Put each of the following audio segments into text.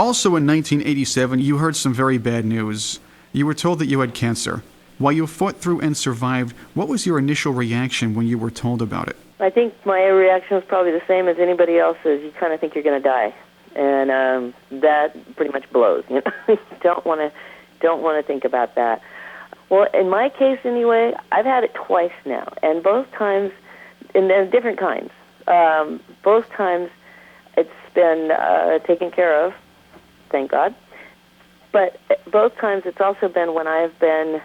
Also in 1987, you heard some very bad news. You were told that you had cancer. While you fought through and survived, what was your initial reaction when you were told about it? I think my reaction was probably the same as anybody else's. You kind of think you're going to die, and that pretty much blows. You know, you don't want to think about that. Well, in my case anyway, I've had it twice now, and both times, and they're different kinds. Both times, it's been taken care of, thank God. But both times, it's also been when I've been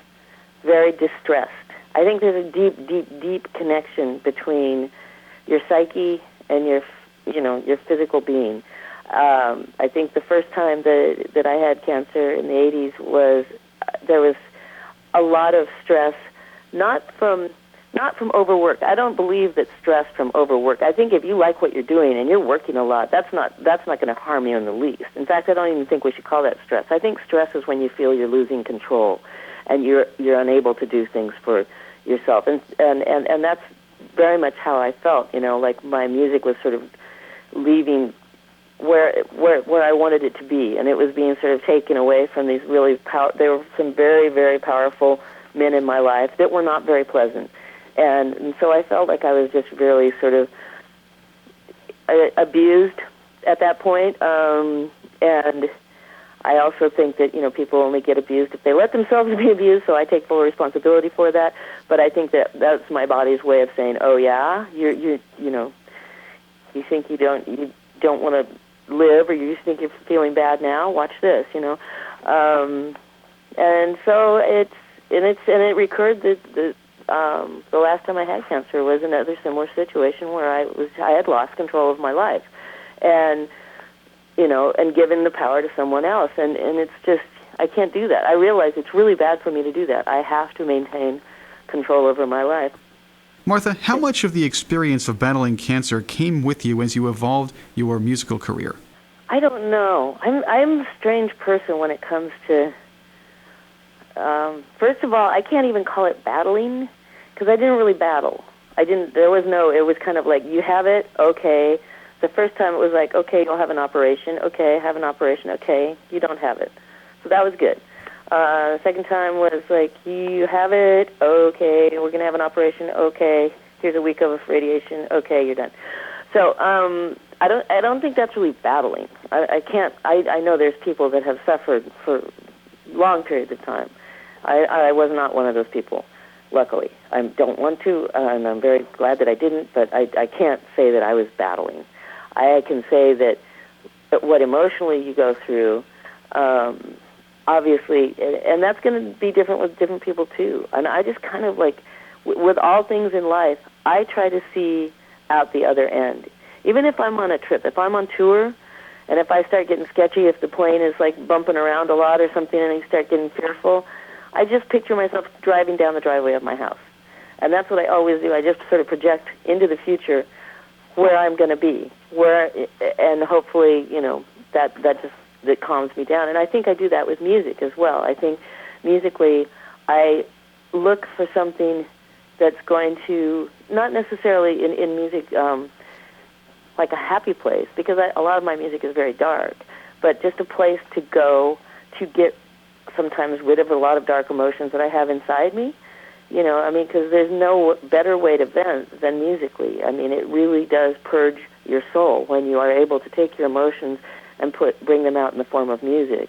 very distressed. I think there's a deep, deep, deep connection between your psyche and your physical being. I think the first time that I had cancer in the 80s there was a lot of stress, not from overwork. I don't believe that stress from overwork. I think if you like what you're doing and you're working a lot, that's not going to harm you in the least. In fact, I don't even think we should call that stress. I think stress is when you feel you're losing control and you're unable to do things for yourself. And that's very much how I felt, like my music was sort of leaving where I wanted it to be, and it was being sort of taken away from these really there were some very, very powerful men in my life that were not very pleasant. And so I felt like I was just really sort of abused at that point. And I also think that, people only get abused if they let themselves be abused, so I take full responsibility for that. But I think that that's my body's way of saying, oh, yeah, you think you don't want to live, or you think you're feeling bad now, watch this, And so it recurred that the last time I had cancer was another similar situation where I had lost control of my life, and given the power to someone else, and it's just, I can't do that. I realize it's really bad for me to do that. I have to maintain control over my life. Martha, how much of the experience of battling cancer came with you as you evolved your musical career? I don't know. I'm a strange person when it comes to, first of all, I can't even call it battling, because I didn't really battle. It was kind of like, you have it, okay. The first time it was like, okay, you'll have an operation, okay, have an operation, okay, you don't have it. So that was good. The second time was like, you have it, okay, we're going to have an operation, okay, here's a week of radiation, okay, you're done. So I don't think that's really battling. I know there's people that have suffered for long periods of time. I was not one of those people, luckily. I don't want to, and I'm very glad that I didn't, but I can't say that I was battling. I can say that what emotionally you go through, obviously, and that's going to be different with different people too. And I just kind of like, with all things in life, I try to see out the other end. Even if I'm on a trip, if I'm on tour, and if I start getting sketchy, if the plane is like bumping around a lot or something and I start getting fearful, I just picture myself driving down the driveway of my house. And that's what I always do. I just sort of project into the future where I'm going to be, and hopefully, that calms me down. And I think I do that with music as well. I think musically, I look for something that's going to, not necessarily in music like a happy place, because a lot of my music is very dark, but just a place to go to get sometimes rid of a lot of dark emotions that I have inside me. Because there's no better way to vent than musically. It really does purge your soul when you are able to take your emotions and bring them out in the form of music.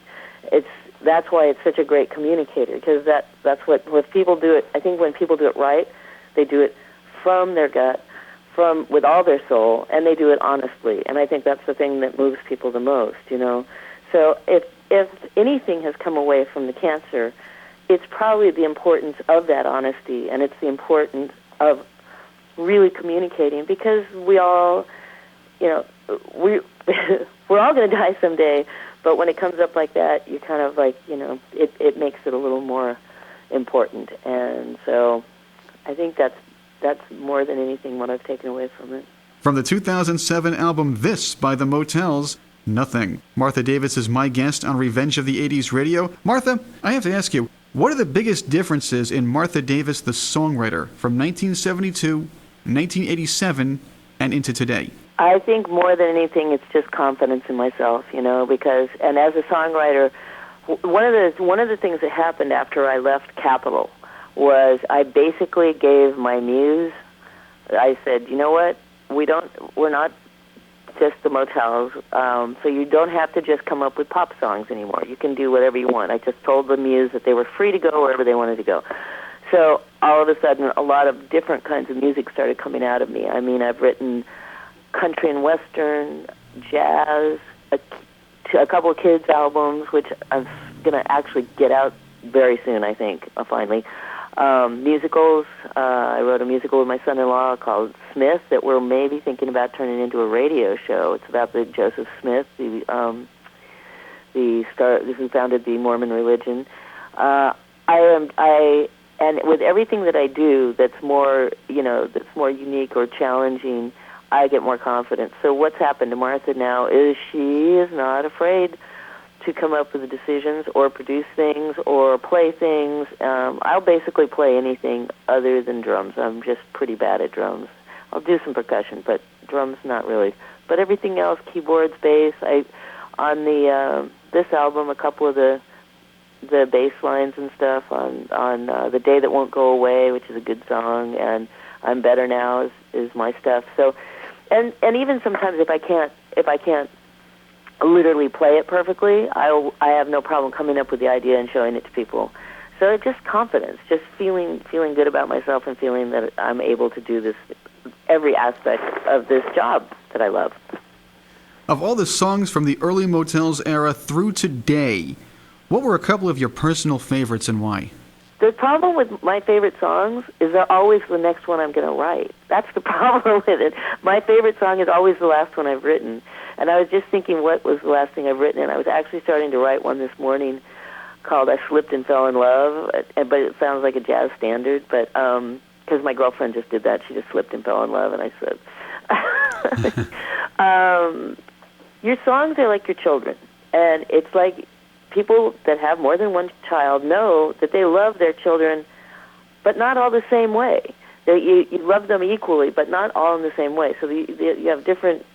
That's why it's such a great communicator, because that's what, when people do it, I think when people do it right, they do it from their gut, with all their soul, and they do it honestly. And I think that's the thing that moves people the most, So if anything has come away from the cancer, it's probably the importance of that honesty, and it's the importance of really communicating, because we all, we're all going to die someday, but when it comes up like that, you kind of like, it makes it a little more important. And so I think that's more than anything what I've taken away from it. From the 2007 album This by the Motels, Nothing. Martha Davis is my guest on Revenge of the 80s Radio. Martha, I have to ask you, what are the biggest differences in Martha Davis, the songwriter, from 1972, 1987, and into today? I think more than anything, it's just confidence in myself, because, and as a songwriter, one of the things that happened after I left Capitol was I basically gave my muse, I said, you know what, we're not just the Motels, so you don't have to just come up with pop songs anymore. You can do whatever you want. I just told the muse that they were free to go wherever they wanted to go. So all of a sudden, a lot of different kinds of music started coming out of me. I mean, I've written country and western, jazz, a couple of kids' albums, which I'm going to actually get out very soon, I think, finally. Musicals. I wrote a musical with my son-in-law called Smith that we're maybe thinking about turning into a radio show. It's about the Joseph Smith, who founded the Mormon religion. And with everything that I do that's more unique or challenging, I get more confidence. So what's happened to Martha now is she is not afraid to come up with the decisions or produce things or play things. I'll basically play anything other than drums. I'm just pretty bad at drums. I'll do some percussion, but drums not really. But everything else, keyboards, bass. On this album, a couple of the bass lines and stuff on The Day That Won't Go Away, which is a good song, and I'm Better Now is my stuff. So, and even sometimes if I can't literally play it perfectly, I have no problem coming up with the idea and showing it to people. So it's just confidence, just feeling good about myself and feeling that I'm able to do this, every aspect of this job that I love. Of all the songs from the early Motels era through today, what were a couple of your personal favorites and why? The problem with my favorite songs is they're always the next one I'm going to write. That's the problem with it. My favorite song is always the last one I've written. And I was just thinking what was the last thing I've written, and I was actually starting to write one this morning called I Slipped and Fell in Love, but it sounds like a jazz standard, but because my girlfriend just did that. She just slipped and fell in love, and I said, your songs are like your children, and it's like people that have more than one child know that they love their children, but not all the same way. You love them equally, but not all in the same way. So you have different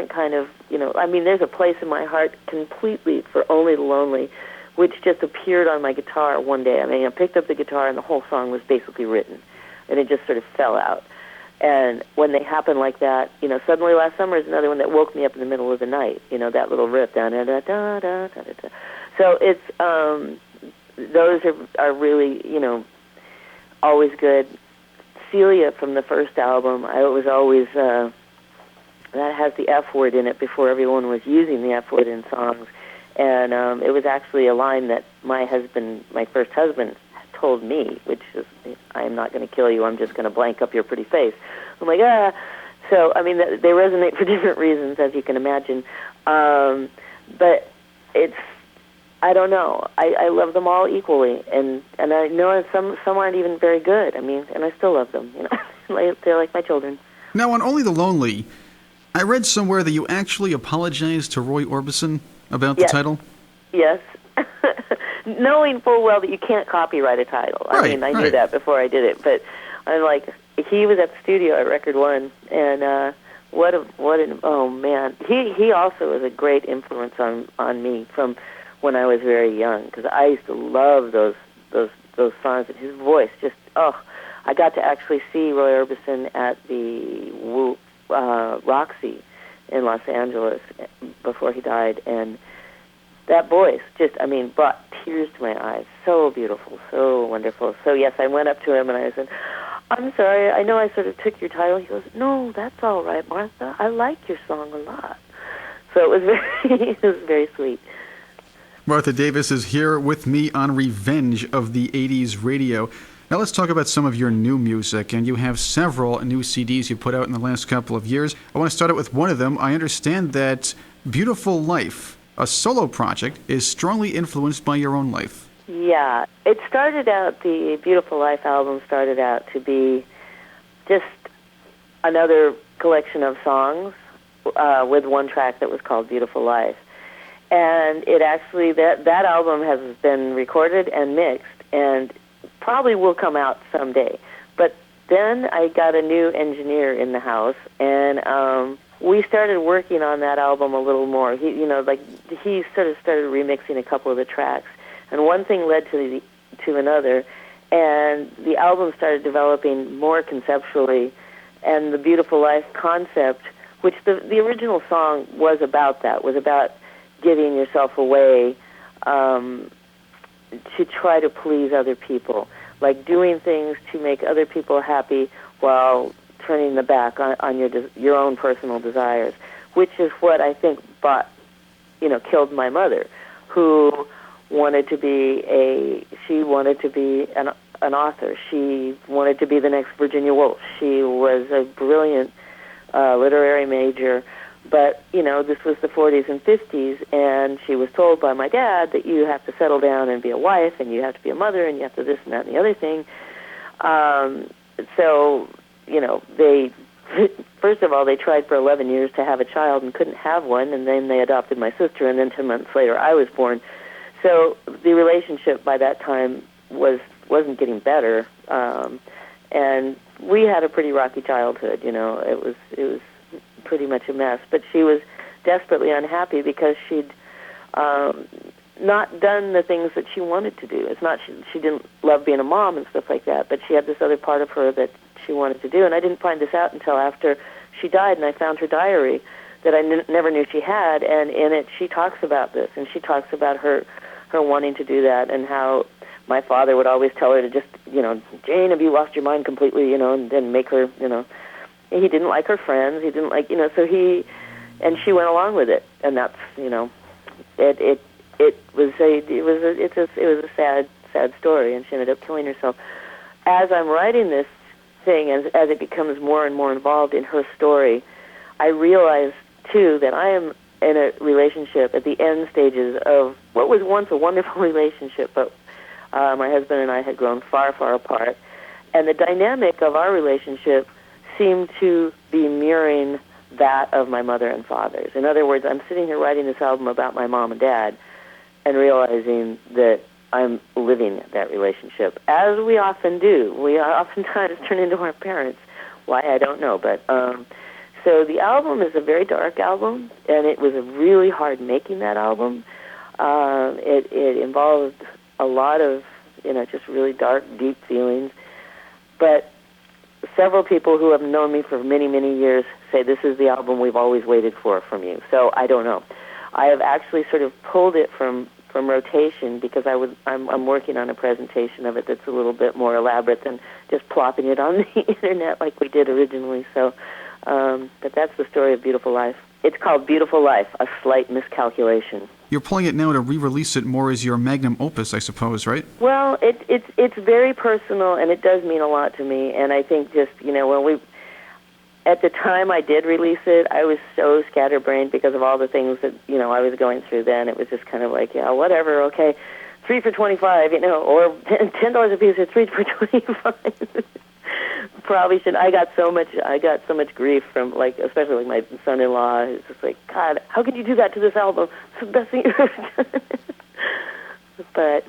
kind of, I mean, there's a place in my heart completely for Only the Lonely, which just appeared on my guitar one day. I mean, I picked up the guitar and the whole song was basically written, and it just sort of fell out. And when they happen like that, Suddenly Last Summer is another one that woke me up in the middle of the night, that little riff, da-da-da-da-da-da-da. So it's, those are really, always good. Celia from the first album, I was always, that has the F word in it before everyone was using the F word in songs. And it was actually a line that my first husband, told me, which is, I am not going to kill you, I'm just going to blank up your pretty face. I'm like, ah. So, I mean, they resonate for different reasons, as you can imagine. But it's, I don't know. I love them all equally, and I know some aren't even very good. I mean, and I still love them. They're like my children. Now, on Only the Lonely, I read somewhere that you actually apologized to Roy Orbison about the title. Yes. Knowing full well that you can't copyright a title. I knew that before I did it, but I'm like, he was at the studio at Record One, and oh man, he also was a great influence on me from when I was very young, because I used to love those songs, and his voice just, I got to actually see Roy Orbison at the Roxy in Los Angeles before he died, and that voice just, brought tears to my eyes. So beautiful, so wonderful. So yes, I went up to him and I said, I'm sorry, I know I sort of took your title. He goes, no, that's all right, Martha. I like your song a lot. So it was very sweet. Martha Davis is here with me on Revenge of the 80s Radio. Now let's talk about some of your new music, and you have several new CDs you put out in the last couple of years. I want to start out with one of them. I understand that Beautiful Life, a solo project, is strongly influenced by your own life. Yeah, it started out, the Beautiful Life album started out to be just another collection of songs with one track that was called Beautiful Life. And it actually, that album has been recorded and mixed and probably will come out someday. But then I got a new engineer in the house, and we started working on that album a little more. He sort of started remixing a couple of the tracks, and one thing led to another, and the album started developing more conceptually, and the Beautiful Life concept, which the original song was about giving yourself away to try to please other people, like doing things to make other people happy while turning the back on your own personal desires, which is what I think killed my mother, who wanted to be an author. She wanted to be the next Virginia Woolf. She was a brilliant literary major, but this was the 40s and 50s, and she was told by my dad that you have to settle down and be a wife, and you have to be a mother, and you have to this and that and the other thing. They first of all, they tried for 11 years to have a child and couldn't have one, and then they adopted my sister, and then 10 months later I was born. So the relationship by that time wasn't getting better, and we had a pretty rocky childhood. It was pretty much a mess. But she was desperately unhappy because she'd not done the things that she wanted to do. It's not she didn't love being a mom and stuff like that, but she had this other part of her that she wanted to do. And I didn't find this out until after she died, and I found her diary that I never knew she had. And in it, she talks about this, and she talks about her wanting to do that, and how my father would always tell her to just, Jane, have you lost your mind completely, and then make her, he didn't like her friends, he didn't like, so and she went along with it, and that's, it was a sad story, and she ended up killing herself. As I'm writing this thing, as it becomes more and more involved in her story, I realize too that I am in a relationship at the end stages of what was once a wonderful relationship, but my husband and I had grown far, far apart, and the dynamic of our relationship seemed to be mirroring that of my mother and father's. In other words, I'm sitting here writing this album about my mom and dad and realizing that I'm living that relationship, as we often do. We oftentimes turn into our parents. Why, I don't know, but so the album is a very dark album, and it was really hard making that album. It involved a lot of, just really dark, deep feelings. But several people who have known me for many, many years say this is the album we've always waited for from you. So I don't know. I have actually sort of pulled it from rotation because I'm working on a presentation of it that's a little bit more elaborate than just plopping it on the internet like we did originally. So, but that's the story of Beautiful Life. It's called Beautiful Life, A Slight Miscalculation. You're pulling it now to re-release it more as your magnum opus, I suppose, right? Well, it's very personal, and it does mean a lot to me. And I think just, at the time I did release it, I was so scatterbrained because of all the things that, I was going through then. It was just kind of like, yeah, whatever, okay, 3 for $25, or $10 a piece or 3 for $25. Probably should. I got so much grief from, especially my son-in-law. It's just like, God, how could you do that to this album? It's the best thing you've ever done. But,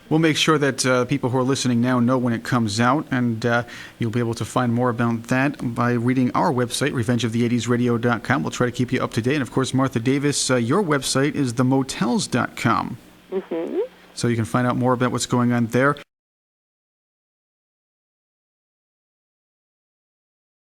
We'll make sure that people who are listening now know when it comes out, and you'll be able to find more about that by reading our website, revengeofthe80sradio.com. We'll try to keep you up to date. And, of course, Martha Davis, your website is themotels.com. Mm-hmm. So you can find out more about what's going on there.